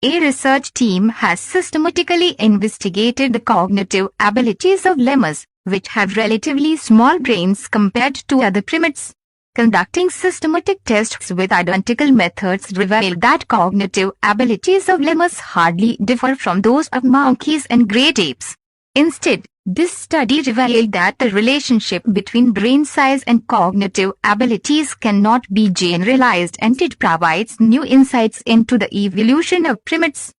A research team has systematically investigated the cognitive abilities of lemurs, which have relatively small brains compared to other primates. Conducting systematic tests with identical methods revealed that cognitive abilities of lemurs hardly differ from those of monkeys and great apes. Instead, this study revealed that the relationship between brain size and cognitive abilities cannot be generalized, and it provides new insights into the evolution of primates.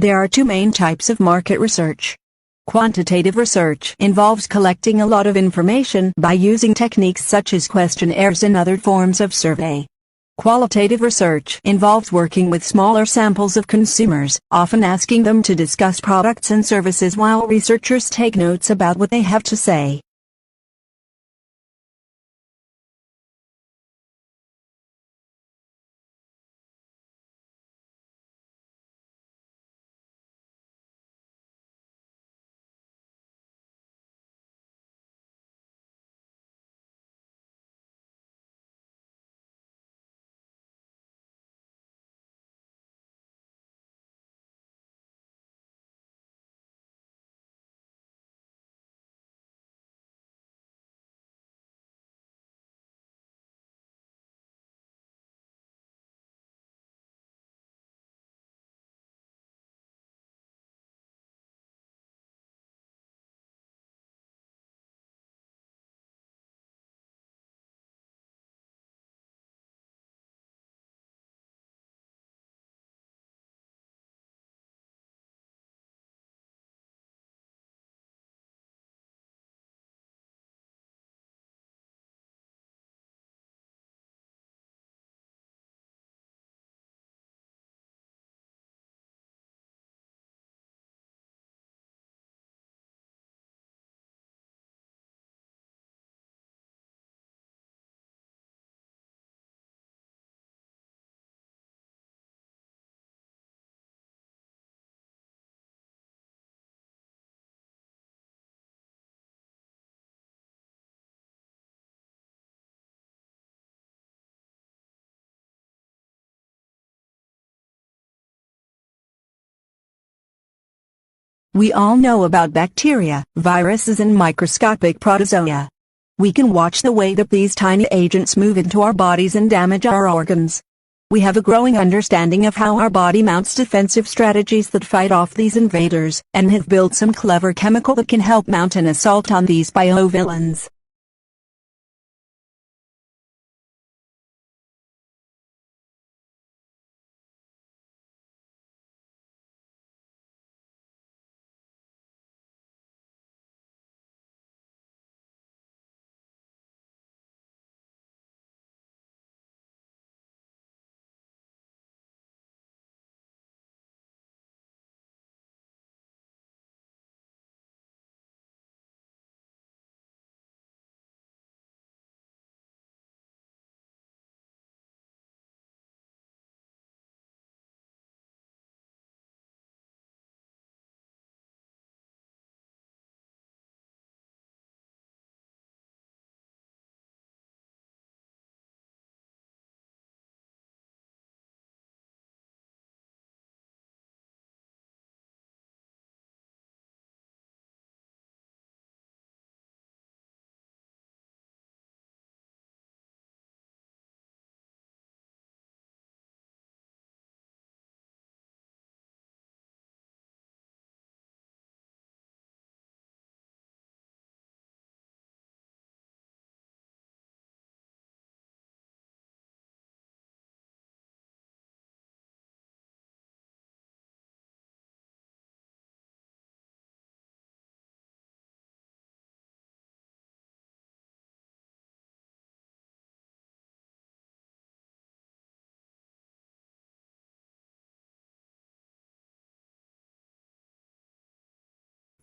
There are two main types of market research. Quantitative research involves collecting a lot of information by using techniques such as questionnaires and other forms of survey. Qualitative research involves working with smaller samples of consumers, often asking them to discuss products and services while researchers take notes about what they have to say. We all know about bacteria, viruses and microscopic protozoa. We can watch the way that these tiny agents move into our bodies and damage our organs. We have a growing understanding of how our body mounts defensive strategies that fight off these invaders, and have built some clever chemical that can help mount an assault on these biovillains.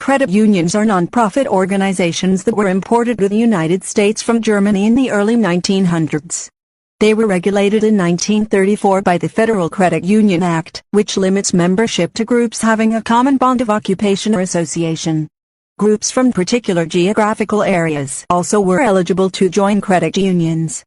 credit unions are non-profit organizations that were imported to the United States from Germany in the early 1900s. They were regulated in 1934 by the Federal Credit Union Act, which limits membership to groups having a common bond of occupation or association. Groups from particular geographical areas also were eligible to join credit unions.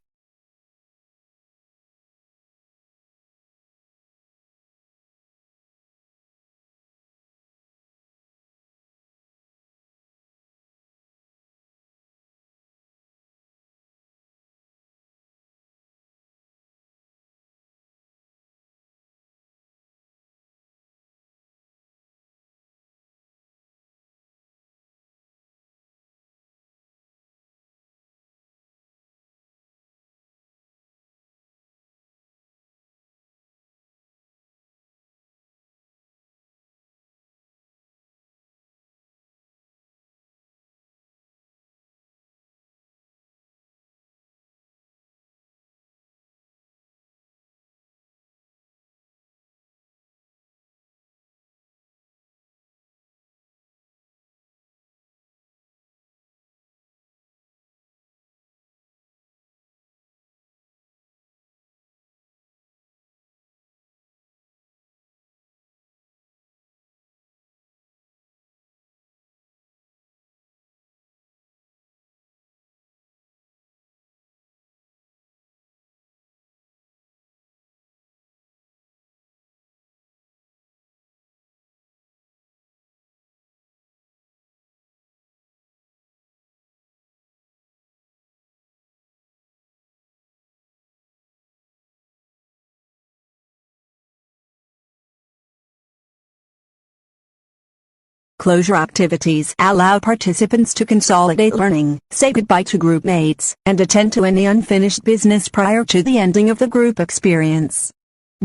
Closure activities allow participants to consolidate learning, say goodbye to group mates, and attend to any unfinished business prior to the ending of the group experience.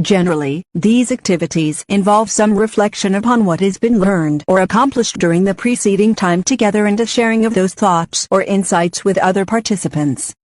Generally, these activities involve some reflection upon what has been learned or accomplished during the preceding time together and a sharing of those thoughts or insights with other participants.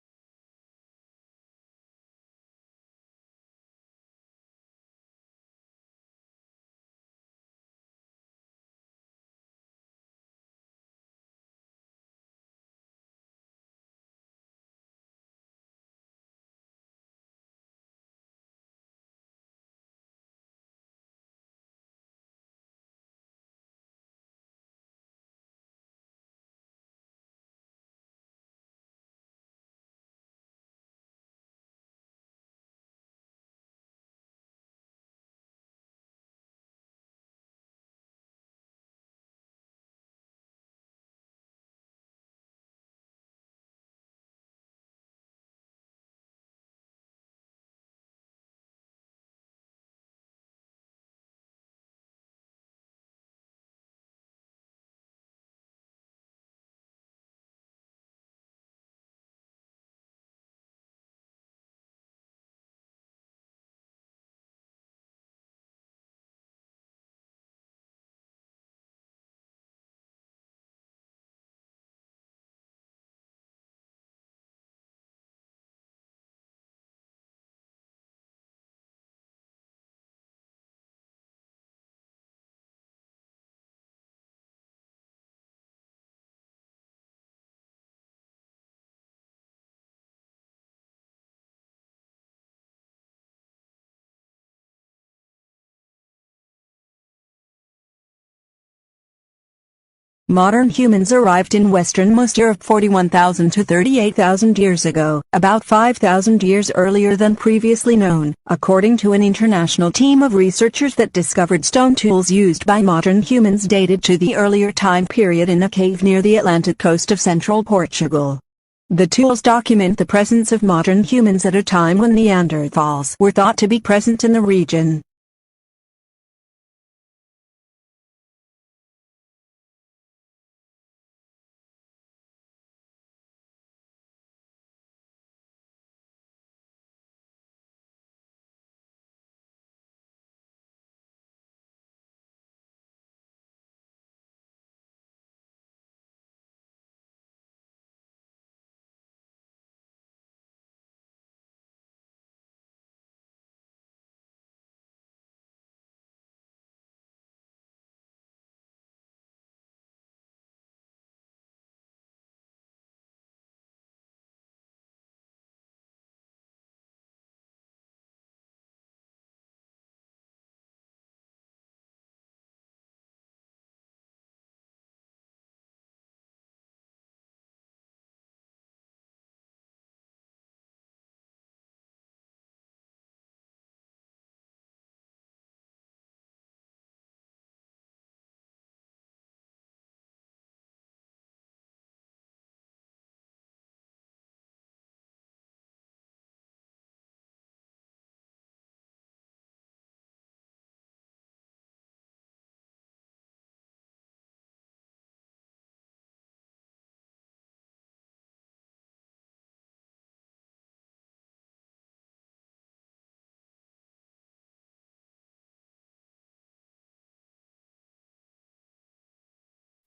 Modern humans arrived in westernmost Europe 41,000 to 38,000 years ago, about 5,000 years earlier than previously known, according to an international team of researchers that discovered stone tools used by modern humans dated to the earlier time period in a cave near the Atlantic coast of central Portugal. The tools document the presence of modern humans at a time when Neanderthals were thought to be present in the region.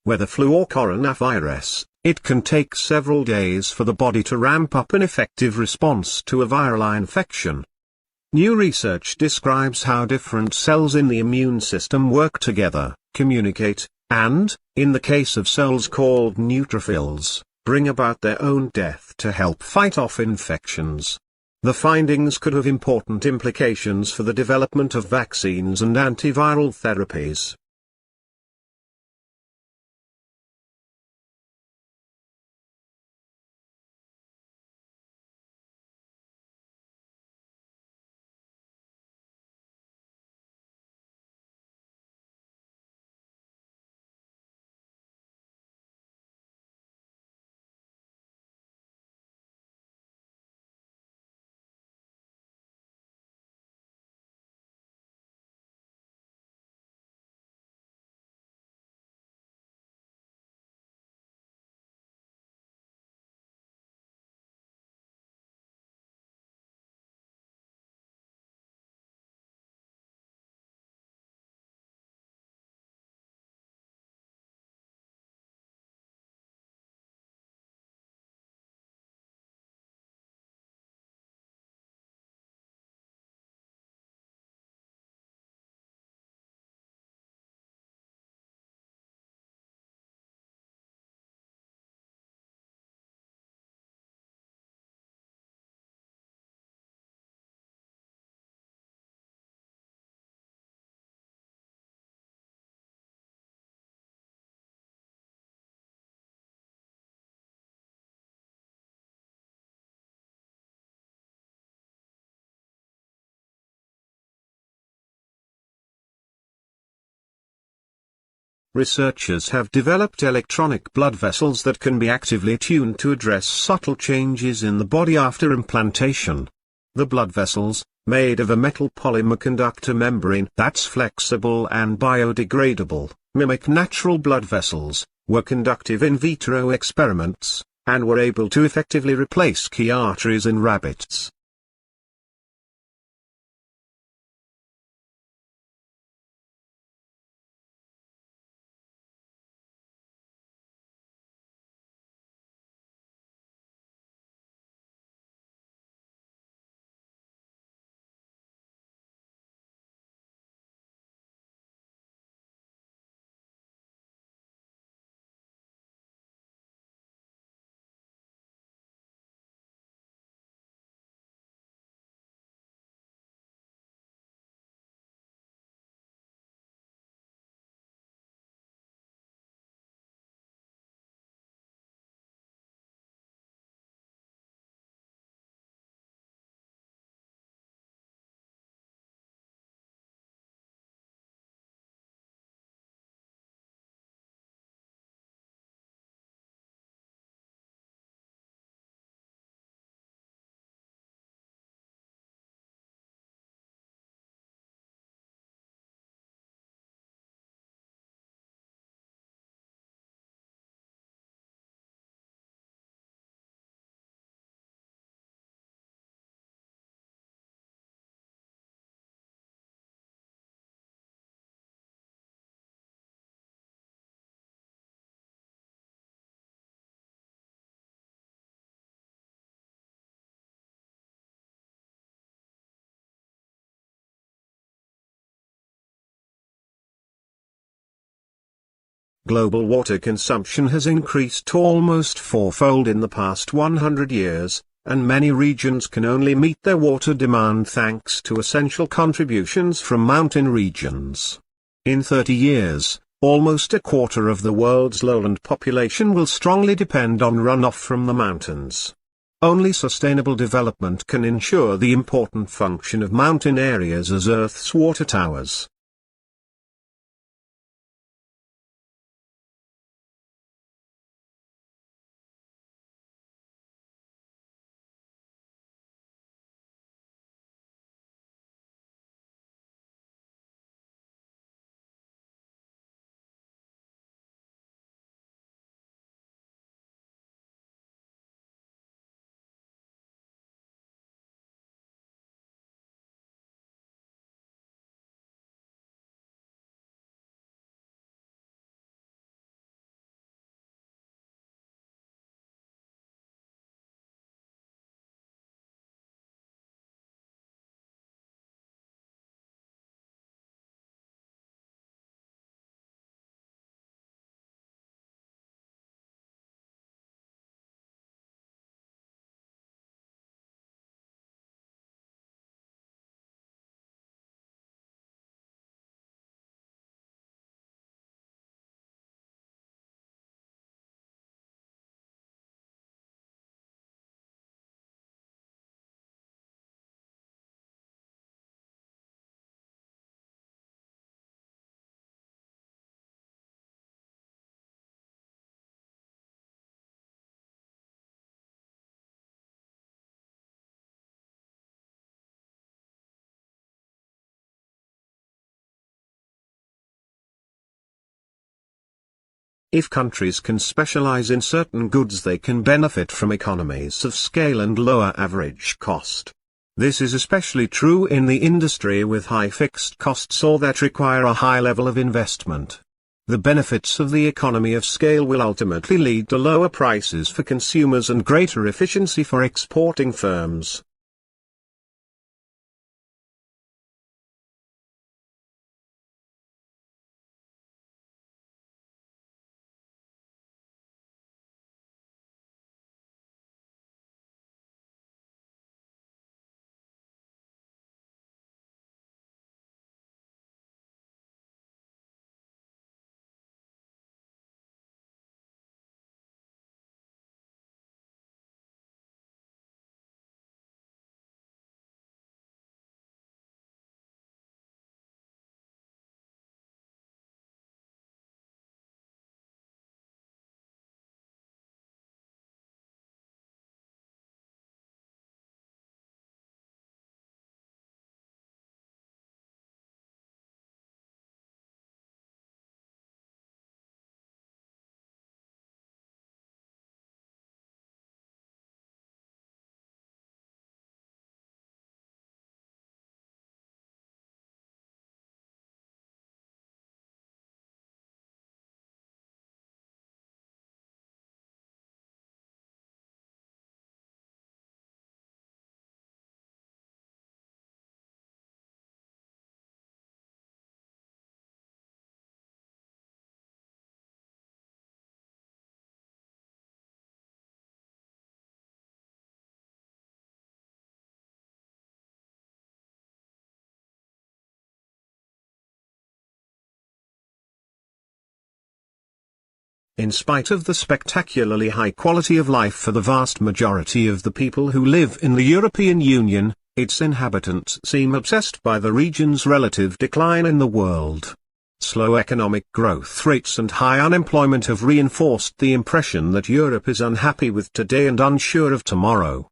whether flu or coronavirus, it can take several days for the body to ramp up an effective response to a viral infection. New research describes how different cells in the immune system work together, communicate, and, in the case of cells called neutrophils, bring about their own death to help fight off infections. The findings could have important implications for the development of vaccines and antiviral therapies. Researchers have developed electronic blood vessels that can be actively tuned to address subtle changes in the body after implantation. The blood vessels, made of a metal polymer conductor membrane that's flexible and biodegradable, mimic natural blood vessels, were conductive in vitro experiments, and were able to effectively replace key arteries in rabbits. Global water consumption has increased almost fourfold in the past 100 years, and many regions can only meet their water demand thanks to essential contributions from mountain regions. In 30 years, almost a quarter of the world's lowland population will strongly depend on runoff from the mountains. Only sustainable development can ensure the important function of mountain areas as Earth's water towers. If countries can specialize in certain goods, they can benefit from economies of scale and lower average cost. This is especially true in the industry with high fixed costs or that require a high level of investment. The benefits of the economy of scale will ultimately lead to lower prices for consumers and greater efficiency for exporting firms. In spite of the spectacularly high quality of life for the vast majority of the people who live in the European Union, its inhabitants seem obsessed by the region's relative decline in the world. Slow economic growth rates and high unemployment have reinforced the impression that Europe is unhappy with today and unsure of tomorrow.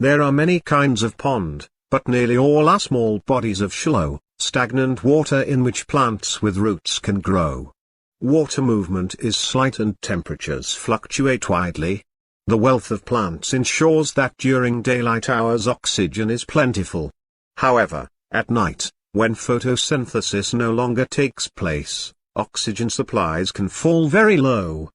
There are many kinds of pond, but nearly all are small bodies of shallow, stagnant water in which plants with roots can grow. Water movement is slight and temperatures fluctuate widely. The wealth of plants ensures that during daylight hours oxygen is plentiful. However, at night, when photosynthesis no longer takes place, oxygen supplies can fall very low.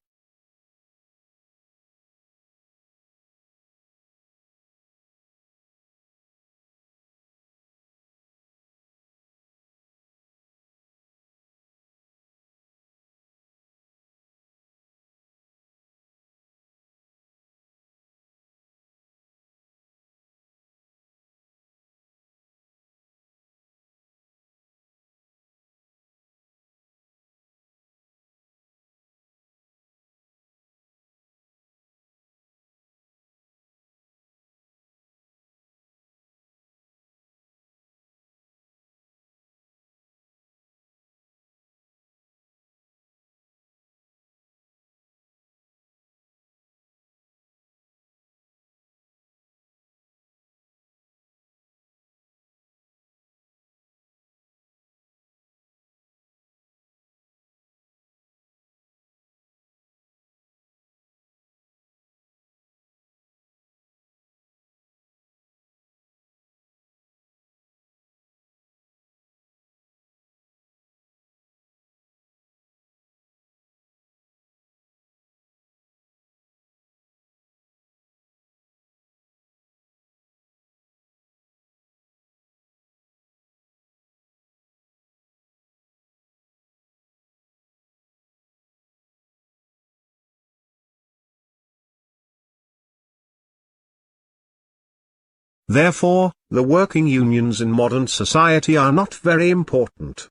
Therefore, the working unions in modern society are not very important.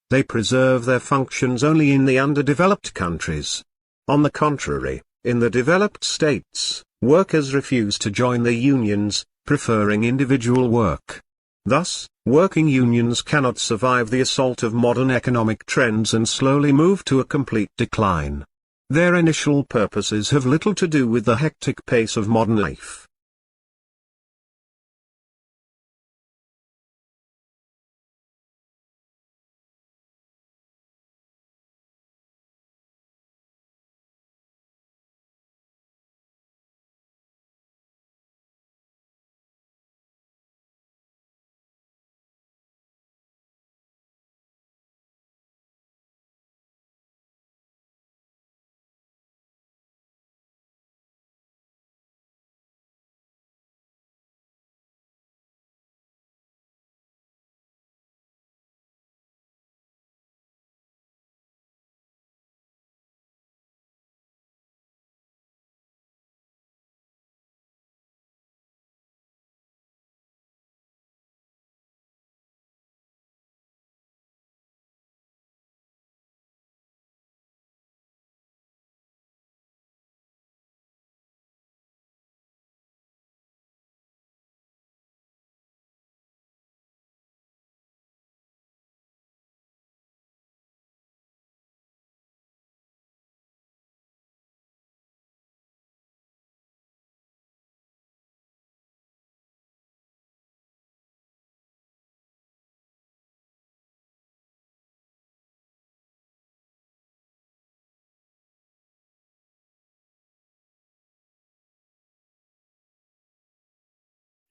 They preserve their functions only in the underdeveloped countries. On the contrary, in the developed states, workers refuse to join the unions, preferring individual work. Thus, working unions cannot survive the assault of modern economic trends and slowly move to a complete decline. Their initial purposes have little to do with the hectic pace of modern life.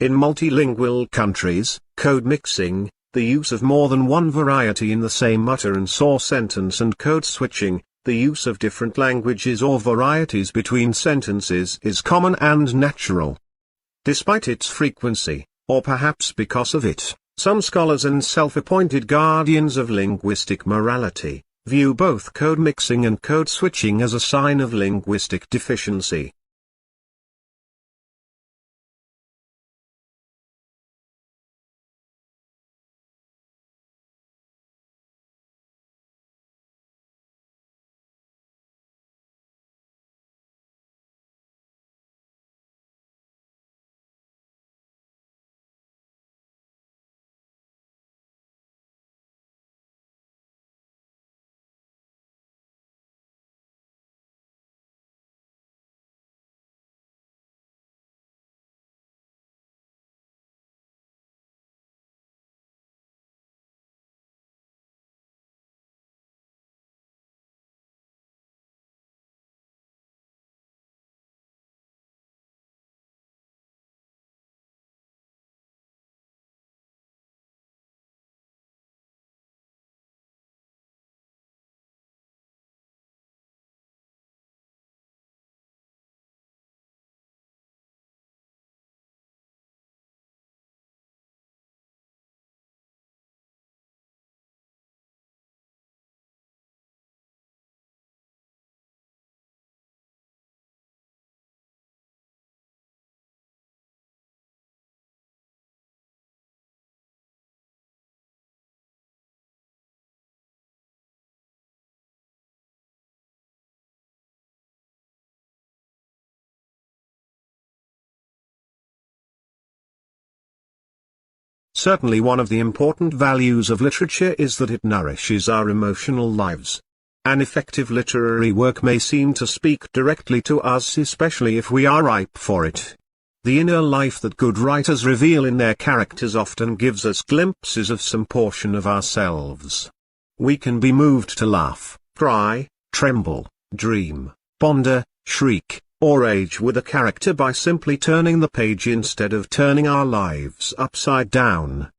In multilingual countries, code mixing, the use of more than one variety in the same utterance or sentence, and code switching, the use of different languages or varieties between sentences, is common and natural. Despite its frequency, or perhaps because of it, some scholars and self-appointed guardians of linguistic morality view both code mixing and code switching as a sign of linguistic deficiency. Certainly one of the important values of literature is that it nourishes our emotional lives. An effective literary work may seem to speak directly to us, especially if we are ripe for it. The inner life that good writers reveal in their characters often gives us glimpses of some portion of ourselves. We can be moved to laugh, cry, tremble, dream, ponder, shriek, or rage with a character by simply turning the page instead of turning our lives upside down.